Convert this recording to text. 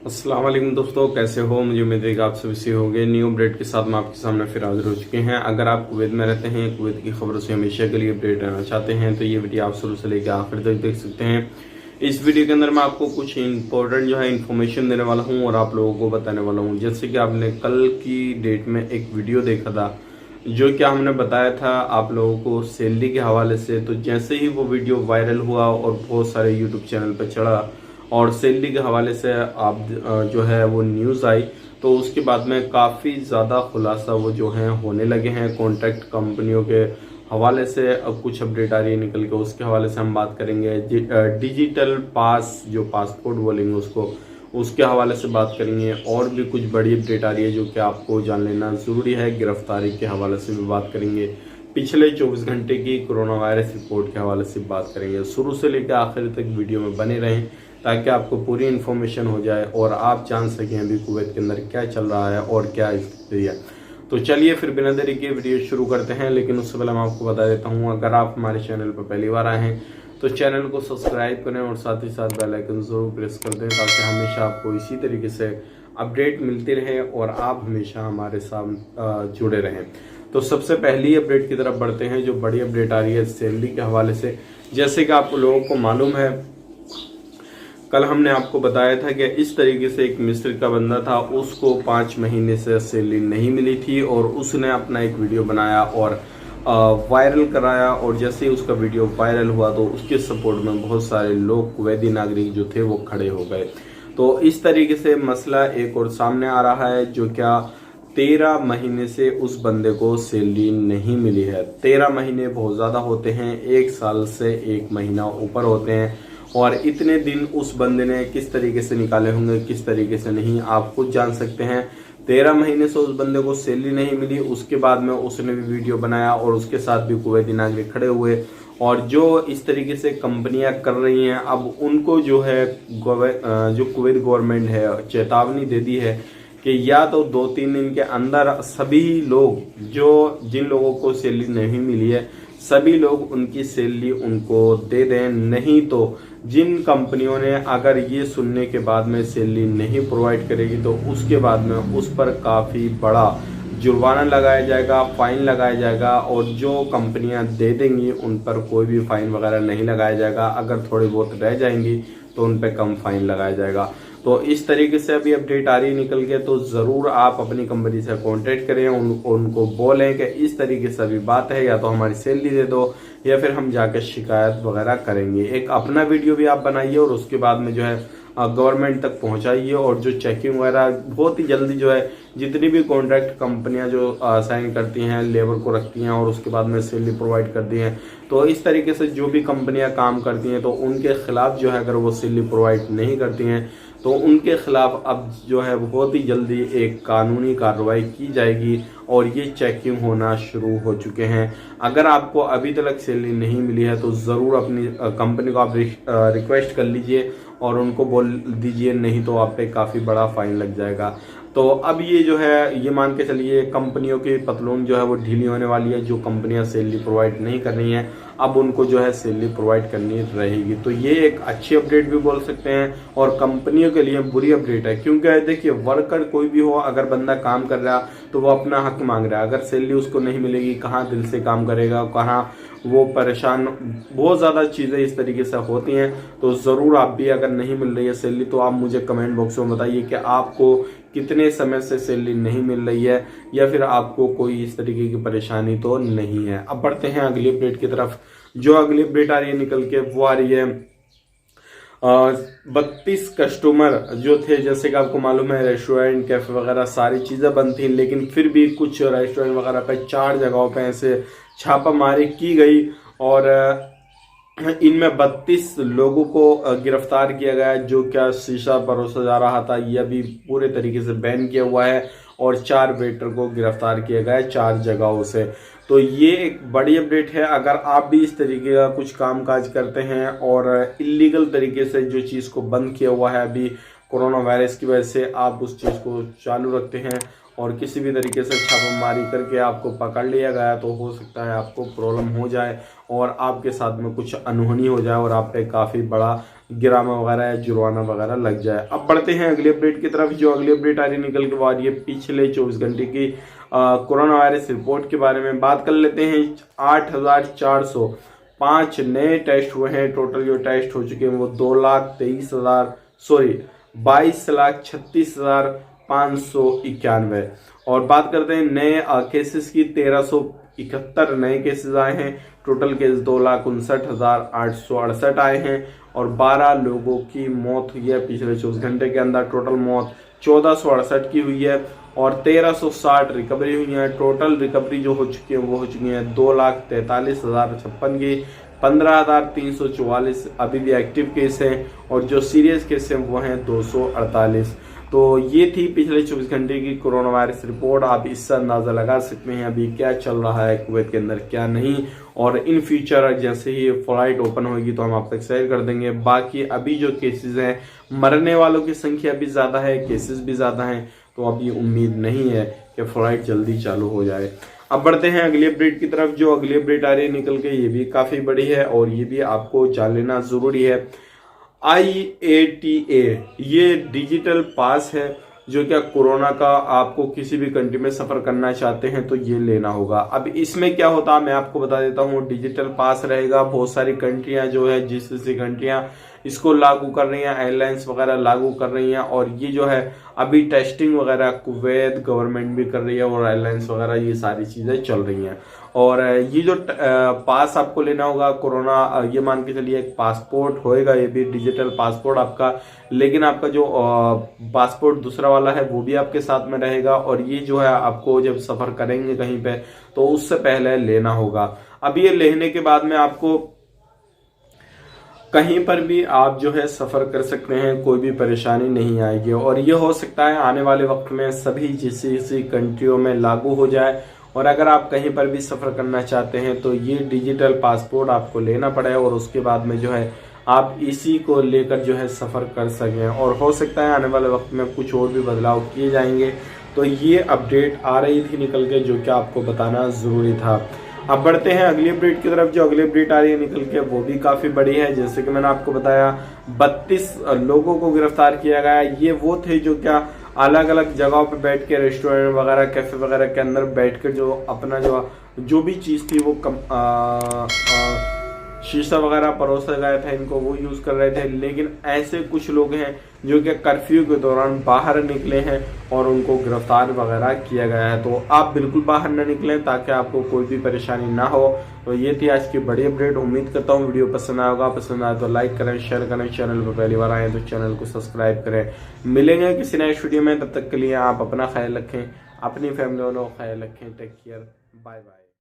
अस्सलाम वालेकुम दोस्तों, कैसे हो। मुझे उम्मीद है कि आप सभी से हो गए। न्यू अपडेट के साथ मैं आपके सामने फिर हाजिर हो चुके हैं। अगर आप कुवैत में रहते हैं, कुवैत की खबरों से हमेशा के लिए अपडेट रहना चाहते हैं तो ये वीडियो आप शुरू से लेकर आखिर तक देख सकते हैं। इस वीडियो के अंदर मैं आपको कुछ इंपॉर्टेंट जो है इन्फॉर्मेशन देने वाला हूँ और आप लोगों को बताने वाला हूँ। जैसे कि आपने कल की डेट में एक वीडियो देखा था जो क्या हमने बताया था आप लोगों को सैलरी के हवाले से। तो जैसे ही वो वीडियो वायरल हुआ और बहुत सारे यूट्यूब चैनल पर चढ़ा और सैलरी के हवाले से आप जो है वो न्यूज़ आई, तो उसके बाद में काफ़ी ज़्यादा खुलासा वो जो है होने लगे हैं कॉन्ट्रैक्ट कंपनियों के हवाले से। अब कुछ अपडेट आ रही है निकल के, उसके हवाले से हम बात करेंगे। डिजिटल पास, जो पासपोर्ट बोलेंगे उसको, उसके हवाले से बात करेंगे। और भी कुछ बड़ी अपडेट आ रही है जो कि आपको जान लेना ज़रूरी है। गिरफ्तारी के हवाले से भी बात करेंगे। पिछले 24 घंटे की कोरोना वायरस रिपोर्ट के हवाले से बात करेंगे। शुरू से लेकर आखिर तक वीडियो में बने रहें ताकि आपको पूरी इन्फॉर्मेशन हो जाए और आप जान सकें अभी कुवैत के अंदर क्या चल रहा है और क्या स्थिति है। तो चलिए फिर बिना देरी के वीडियो शुरू करते हैं। लेकिन उससे पहले मैं आपको बता देता हूँ, अगर आप हमारे चैनल पर पहली बार आए हैं तो चैनल को सब्सक्राइब करें और साथ ही साथ बेल आइकन जरूर प्रेस कर दें ताकि हमेशा आपको इसी तरीके से अपडेट मिलती रहे और आप हमेशा हमारे साथ जुड़े रहें। तो सबसे पहली अपडेट की तरफ बढ़ते हैं। जो बड़ी अपडेट आ रही है सैलरी के हवाले से, जैसे कि आप लोगों को मालूम है, कल हमने आपको बताया था कि इस तरीके से एक मिस्र का बंदा था, उसको 5 महीने से सैलरी नहीं मिली थी और उसने अपना एक वीडियो बनाया और वायरल कराया। और जैसे ही उसका वीडियो वायरल हुआ तो उसके सपोर्ट में बहुत सारे लोग, कुवैती नागरिक जो थे वो खड़े हो गए। तो इस तरीके से मसला एक और सामने आ रहा है जो क्या 13 महीने से उस बंदे को सैलरी नहीं मिली है। 13 महीने बहुत ज़्यादा होते हैं, 1 साल से 1 महीना ऊपर होते हैं। और इतने दिन उस बंदे ने किस तरीके से निकाले होंगे, किस तरीके से नहीं, आप खुद जान सकते हैं। 13 महीने से उस बंदे को सैलरी नहीं मिली, उसके बाद में उसने भी वीडियो बनाया और उसके साथ भी कुवैती नागरिक खड़े हुए। और जो इस तरीके से कंपनियां कर रही हैं, अब उनको जो है जो कुवैत गवर्नमेंट है चेतावनी दे दी है कि या तो 2-3 दिन के अंदर सभी लोग, जो जिन लोगों को सैलरी नहीं मिली है, सभी लोग उनकी सैलरी उनको दे दें। नहीं तो जिन कंपनियों ने अगर ये सुनने के बाद में सैलरी नहीं प्रोवाइड करेगी तो उसके बाद में उस पर काफ़ी बड़ा जुर्माना लगाया जाएगा, फाइन लगाया जाएगा। और जो कंपनियां दे देंगी उन पर कोई भी फाइन वगैरह नहीं लगाया जाएगा। अगर थोड़ी बहुत रह जाएंगी तो उन पर कम फाइन लगाया जाएगा। तो इस तरीके से अभी अपडेट आ रही है निकल के। तो ज़रूर आप अपनी कंपनी से कांटेक्ट करें, उनको बोलें कि इस तरीके से अभी बात है, या तो हमारी सैलरी दे दो या फिर हम जाकर शिकायत वगैरह करेंगे। एक अपना वीडियो भी आप बनाइए और उसके बाद में जो है गवर्नमेंट तक पहुंचाइए। और जो चेकिंग वगैरह बहुत ही जल्दी जो है, जितनी भी कॉन्ट्रैक्ट कंपनियां जो साइन करती हैं, लेबर को रखती हैं और उसके बाद में सैलरी प्रोवाइड करती हैं, तो इस तरीके से जो भी कंपनियां काम करती हैं तो उनके खिलाफ जो है, अगर वो सैलरी प्रोवाइड नहीं करती हैं तो उनके खिलाफ अब जो है बहुत ही जल्दी एक कानूनी कार्रवाई की जाएगी। और ये चेकिंग होना शुरू हो चुके हैं। अगर आपको अभी तक सैलरी नहीं मिली है तो ज़रूर अपनी कंपनी को आप रिक्वेस्ट कर लीजिए और उनको बोल दीजिए, नहीं तो आप पे काफ़ी बड़ा फाइन लग जाएगा। तो अब ये जो है, ये मान के चलिए कंपनियों की पतलून जो है वो ढीली होने वाली है। जो कंपनियां सैलरी प्रोवाइड नहीं कर रही हैं अब उनको जो है सैलरी प्रोवाइड करनी रहेगी। तो ये एक अच्छी अपडेट भी बोल सकते हैं और कंपनियों के लिए बुरी अपडेट है, क्योंकि देखिए वर्कर कोई भी हो, अगर बंदा काम कर रहा तो वो अपना हक मांग रहा है। अगर सैलरी उसको नहीं मिलेगी, कहाँ दिल से काम करेगा, कहाँ वो परेशान, बहुत ज़्यादा चीज़ें इस तरीके से होती हैं। तो ज़रूर आप भी, अगर नहीं मिल रही है सैलरी, तो आप मुझे कमेंट बॉक्स में बताइए कि आपको कितने समय से सैलरी नहीं मिल रही है या फिर आपको कोई इस तरीके की परेशानी तो नहीं है। अब बढ़ते हैं अगली अपडेट की तरफ। जो अगली अपडेट आ रही है निकल के, वो आ रही है 32 कस्टमर जो थे, जैसे कि आपको मालूम है रेस्टोरेंट, कैफे वगैरह सारी चीज़ें बंद थी, लेकिन फिर भी कुछ रेस्टोरेंट वगैरह पे 4 जगहों पे ऐसे छापामारी की गई और इनमें 32 लोगों को गिरफ्तार किया गया है। जो क्या शीशा परोसा जा रहा था यह भी पूरे तरीके से बैन किया हुआ है और 4 वेटर को गिरफ्तार किया गया है 4 जगहों से। तो ये एक बड़ी अपडेट है। अगर आप भी इस तरीके का कुछ काम काज करते हैं और इलीगल तरीके से जो चीज़ को बंद किया हुआ है अभी कोरोना वायरस की वजह से, आप उस चीज़ को चालू रखते हैं और किसी भी तरीके से छापामारी करके आपको पकड़ लिया गया, तो हो सकता है आपको प्रॉब्लम हो जाए और आपके साथ में कुछ अनहोनी हो जाए और आप पे काफ़ी बड़ा गिरामा वगैरह या जुर्माना वगैरह लग जाए। अब बढ़ते हैं अगली अपडेट की तरफ। जो अगली अपडेट आ रही निकल के बाद ये पिछले 24 घंटे की कोरोना वायरस रिपोर्ट के बारे में बात कर लेते हैं। 8,405 नए टेस्ट हुए हैं। टोटल जो टेस्ट हो चुके हैं वो 22,36,591। और बात करते हैं नए केसेस की। 1371 नए केसेस आए हैं। टोटल केस 2,59,868 आए हैं और 12 लोगों की मौत हुई है पिछले 24 घंटे के अंदर। टोटल मौत 1468 की हुई है और 1360 रिकवरी हुई है। टोटल रिकवरी जो हो चुकी है वो हो चुकी है 2,43,056 की। 15,344 अभी भी एक्टिव केस हैं और जो सीरियस केस हैं वो हैं 248। तो ये थी पिछले 24 घंटे की कोरोना वायरस रिपोर्ट। आप इससे अंदाजा लगा सकते हैं अभी क्या चल रहा है कुवैत के अंदर क्या नहीं, और इन फ्यूचर जैसे ही फ्लाइट ओपन होगी तो हम आप तक शेयर कर देंगे। बाकी अभी जो केसेस हैं, मरने वालों की संख्या भी ज्यादा है, केसेस भी ज्यादा हैं, तो अभी उम्मीद नहीं है कि फ्लाइट जल्दी चालू हो जाए। अब बढ़ते हैं अगली अपडेट की तरफ। जो अगली अपडेट आ रही है निकल के ये भी काफी बड़ी है और ये भी आपको जान लेना जरूरी है। IATA ये डिजिटल पास है जो क्या कोरोना का आपको किसी भी कंट्री में सफर करना चाहते हैं तो ये लेना होगा। अब इसमें क्या होता है मैं आपको बता देता हूँ। डिजिटल पास रहेगा। बहुत सारी कंट्रियां जो है जिस कंट्रियां इसको लागू कर रही हैं, एयरलाइंस वगैरह लागू कर रही हैं, और ये जो है अभी टेस्टिंग वगैरह कुवैत गवर्नमेंट भी कर रही है और एयरलाइंस वगैरह ये सारी चीजें चल रही हैं। और ये जो पास आपको लेना होगा कोरोना, ये मान के चलिए एक पासपोर्ट होएगा, ये भी डिजिटल पासपोर्ट आपका, लेकिन आपका जो पासपोर्ट दूसरा वाला है वो भी आपके साथ में रहेगा। और ये जो है आपको जब सफर करेंगे कहीं पे तो उससे पहले लेना होगा। अब ये लेने के बाद में आपको कहीं पर भी आप जो है सफर कर सकते हैं, कोई भी परेशानी नहीं आएगी। और ये हो सकता है आने वाले वक्त में सभी जिस कंट्रियों में लागू हो जाए। और अगर आप कहीं पर भी सफर करना चाहते हैं तो ये डिजिटल पासपोर्ट आपको लेना पड़ेगा और उसके बाद में जो है आप इसी को लेकर जो है सफर कर सकें। और हो सकता है आने वाले वक्त में कुछ और भी बदलाव किए जाएंगे। तो ये अपडेट आ रही थी निकल के जो कि आपको बताना जरूरी था। अब बढ़ते हैं अगली अपडेट की तरफ। जो अगली अपडेट आ रही है निकल के वो भी काफी बड़ी है। जैसे कि मैंने आपको बताया 32 लोगों को गिरफ्तार किया गया। ये वो थे जो क्या अलग अलग जगहों पे बैठ के रेस्टोरेंट वगैरह कैफे वगैरह के अंदर बैठ कर जो अपना जो भी चीज थी वो शीशा वगैरह परोसा गया था इनको, वो यूज कर रहे थे। लेकिन ऐसे कुछ लोग हैं जो कि कर्फ्यू के दौरान बाहर निकले हैं और उनको गिरफ्तार वगैरह किया गया है। तो आप बिल्कुल बाहर न निकलें ताकि आपको कोई भी परेशानी ना हो। तो ये थी आज की बड़ी अपडेट। उम्मीद करता हूँ वीडियो पसंद आया होगा। पसंद आया तो लाइक करें, शेयर करें। चैनल पर पहली बार आए तो चैनल को सब्सक्राइब करें। मिलेंगे किसी नए वीडियो में, तब तक के लिए आप अपना ख्याल रखें, अपनी फैमिली वालों का ख्याल रखें। Take care, bye bye.